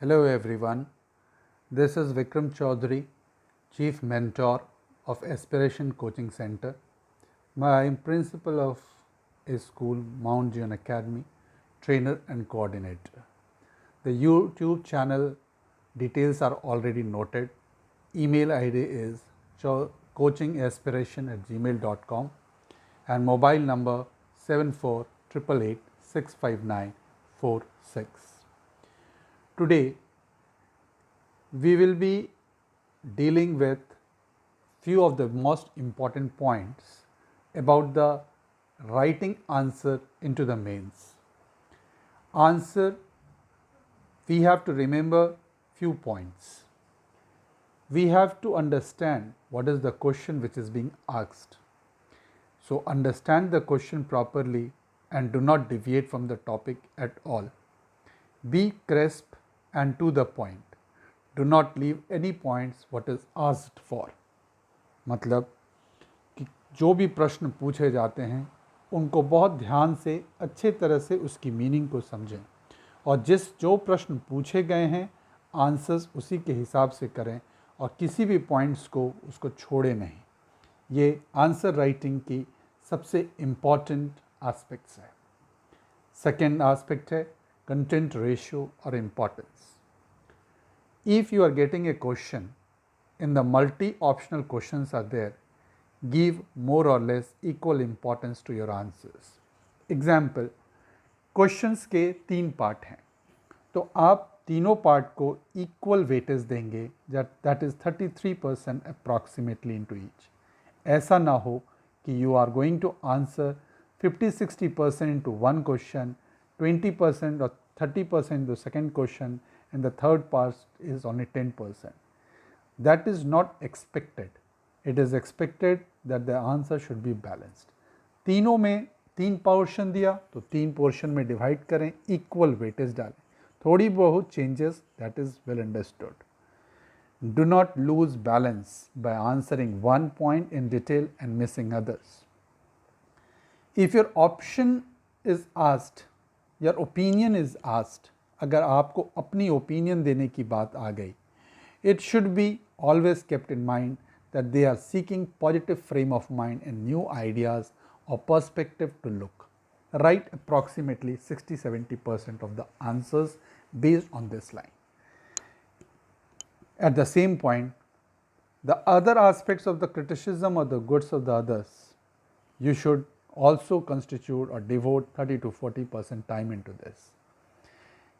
Hello everyone, this is Vikram Chaudhary, Chief Mentor of Aspiration Coaching Center. I am principal of a school, Mount Zion Academy, trainer and coordinator. The YouTube channel details are already noted. Email ID is coachingaspiration@gmail.com and mobile number 7488865946. Today, we will be dealing with few of the most important points about the writing answer into the mains. Answer, we have to remember few points. We have to understand what is the question which is being asked. So understand the question properly and do not deviate from the topic at all. Be crisp and to the point. Do not leave any points what is asked for. मतलब कि जो भी प्रश्न पूछे जाते हैं उनको बहुत ध्यान से अच्छे तरह से उसकी मीनिंग को समझें और जो प्रश्न पूछे गए हैं आंसर्स उसी के हिसाब से करें और किसी भी पॉइंट्स को उसको छोड़े नहीं. ये आंसर राइटिंग की सबसे इम्पॉर्टेंट एस्पेक्ट्स है. सेकेंड एस्पेक्ट है कंटेंट रेशियो और importance. If you are getting a question and the multi-optional questions are there, give more or less equal importance to your answers. Example, questions के 3 part हैं तो आप तीनों part को equal weightage देंगे, that is 33% approximately into each. ऐसा ना हो कि you are going to answer 50-60% into one question, 20% or 30% into second question, and the third part is only 10%. That is not expected. It is expected that the answer should be balanced. तीनों में 3 portion दिया तो 3 portion में divide करें, equal weightage डालें. थोड़ी बहुत changes, that is well understood. Do not lose balance by answering one point in detail and missing others. If your option is asked, your opinion is asked, अगर आपको अपनी opinion देने की बात आ गई, it should be always kept in mind that they are seeking positive frame of mind and new ideas or perspective to look. Write approximately 60-70% of the answers based on this line. At the same point, the other aspects of the criticism or the goods of the others, you should also constitute or devote 30-40% time into this.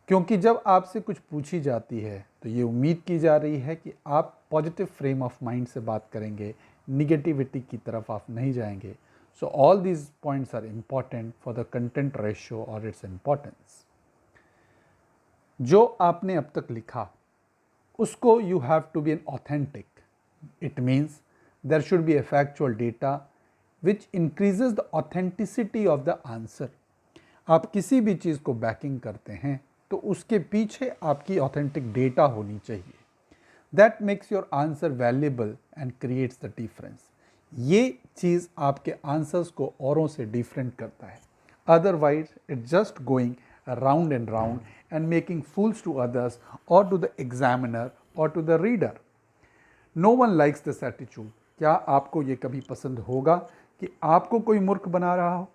क्योंकि जब आपसे कुछ पूछी जाती है तो ये उम्मीद की जा रही है कि आप पॉजिटिव फ्रेम ऑफ माइंड से बात करेंगे, निगेटिविटी की तरफ आप नहीं जाएंगे. So all these points are important for the content ratio और इट्स इम्पॉर्टेंस. जो आपने अब तक लिखा उसको you have to be an authentic. It means there should be a factual data which increases the authenticity of the answer. आप किसी भी चीज़ को बैकिंग करते हैं तो उसके पीछे आपकी ऑथेंटिक डेटा होनी चाहिए. That makes your answer valuable and creates the difference. ये चीज़ आपके आंसर्स को औरों से डिफरेंट करता है. Otherwise it just going round and round and making fools to others और टू द एग्जामिनर और to the reader. No one likes this attitude. क्या आपको ये कभी पसंद होगा कि आपको कोई मूर्ख बना रहा हो?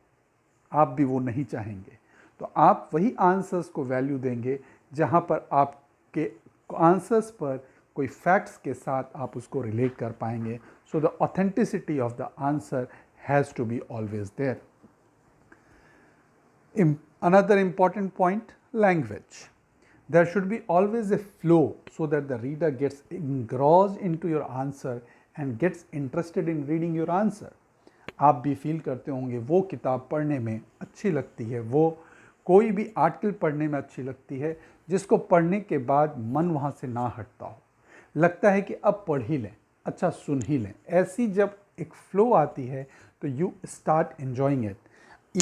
आप भी वो नहीं चाहेंगे. तो आप वही आंसर्स को वैल्यू देंगे जहाँ पर आपके आंसर्स पर कोई फैक्ट्स के साथ आप उसको रिलेट कर पाएंगे. So the authenticity of the answer has to be always there. Another important point, language. There should be always a flow so that the reader gets engrossed into your answer and gets interested in reading your answer. आप भी feel करते होंगे वो किताब पढ़ने में अच्छी लगती है, वो कोई भी आर्टिकल पढ़ने में अच्छी लगती है जिसको पढ़ने के बाद मन वहाँ से ना हटता हो. लगता है कि अब पढ़ ही लें, अच्छा सुन ही लें. ऐसी जब एक फ्लो आती है तो you start enjoying it.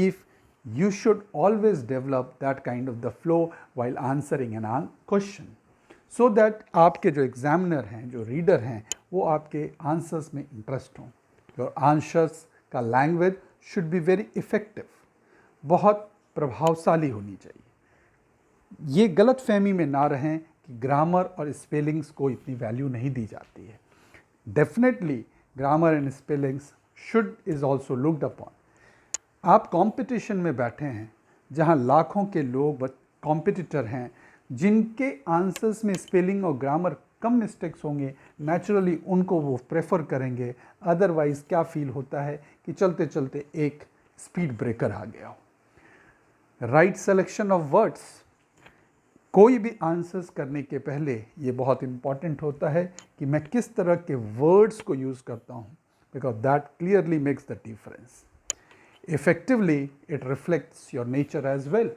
If you should always develop that kind of the flow while answering an question so that आपके जो एग्जामिनर हैं, जो रीडर हैं, वो आपके आंसर्स में इंटरेस्ट हों. योर आंसर्स का language should be very effective, बहुत प्रभावशाली होनी चाहिए. ये गलत फहमी में ना रहें कि ग्रामर और स्पेलिंग्स को इतनी वैल्यू नहीं दी जाती है। Definitely grammar and spellings should is also looked upon. आप कंपटीशन में बैठे हैं जहां लाखों के लोग कॉम्पिटिटर हैं जिनके आंसर्स में स्पेलिंग और ग्रामर कम मिस्टेक्स होंगे, नेचुरली उनको वो प्रेफर करेंगे। अदरवाइज क्या फील होता है कि चलते चलते एक स्पीड ब्रेकर आ गया हो। राइट सिलेक्शन ऑफ वर्ड्स, कोई भी आंसर्स करने के पहले ये बहुत इंपॉर्टेंट होता है कि मैं किस तरह के वर्ड्स को यूज़ करता हूँ, because that clearly makes the difference. Effectively, it reflects your nature as well.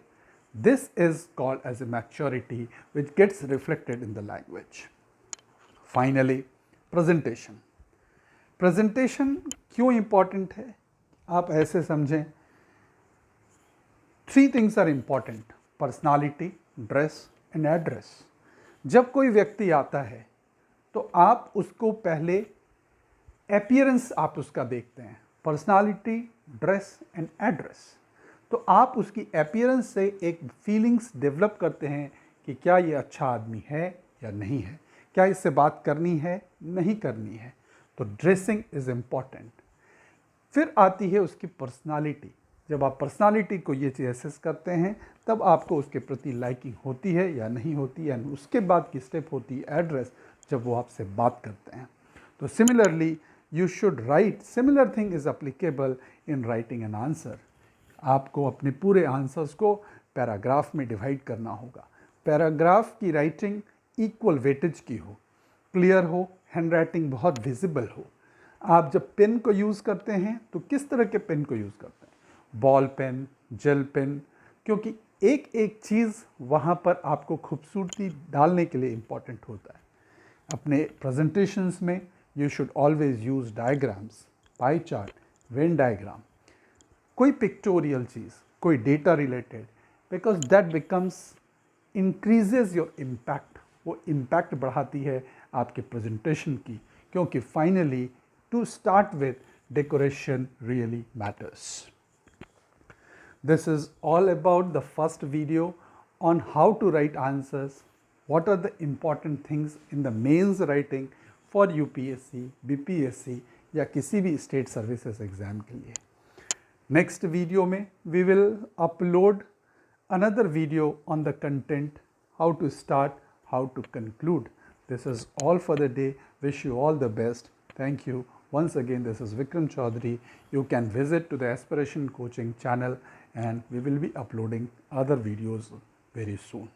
This is called as a maturity which gets reflected in the language. Finally, presentation. Presentation क्यों important है? आप ऐसे समझें, 3 things are important: personality, dress and address. जब कोई व्यक्ति आता है तो आप उसको पहले अपीयरेंस आप उसका देखते हैं, पर्सनालिटी, ड्रेस एंड एड्रेस। तो आप उसकी अपीयरेंस से एक फीलिंग्स डेवलप करते हैं कि क्या ये अच्छा आदमी है या नहीं है, क्या इससे बात करनी है नहीं करनी है। तो ड्रेसिंग इज़ इम्पॉर्टेंट। फिर आती है उसकी पर्सनालिटी। जब आप पर्सनालिटी को ये चीज़ असेस करते हैं तब आपको उसके प्रति लाइकिंग होती है या नहीं होती है, एंड उसके बाद की स्टेप होती है एड्रेस, जब वो आपसे बात करते हैं। तो similarly you should write, similar thing is applicable in writing an answer. आपको अपने पूरे आंसर्स को पैराग्राफ में डिवाइड करना होगा। पैराग्राफ की राइटिंग इक्वल वेटेज की हो, क्लियर हो, हैंड राइटिंग बहुत विजिबल हो। आप जब पेन को यूज़ करते हैं तो किस तरह के पेन को यूज़ करते हैं? बॉल पेन, जेल पेन, क्योंकि एक एक चीज़ वहाँ पर आपको खूबसूरती डालने के लिए इम्पॉर्टेंट होता है। अपने प्रेजेंटेशंस में you should always use diagrams, pie chart, Venn diagram, कोई पिक्टोरियल चीज़, कोई data related, because that becomes increases your impact. वो इम्पैक्ट बढ़ाती है आपके प्रेजेंटेशन की, क्योंकि finally to start with decoration really matters. This is all about the first video on how to write answers, what are the important things in the mains writing for UPSC, BPSC या किसी भी state services exam के लिए। Next video में we will upload another video on the content, how to start, how to conclude. This is all for the day. Wish you all the best. Thank you. Once again, this is Vikram Chaudhary. You can visit to the Aspiration Coaching channel and we will be uploading other videos very soon.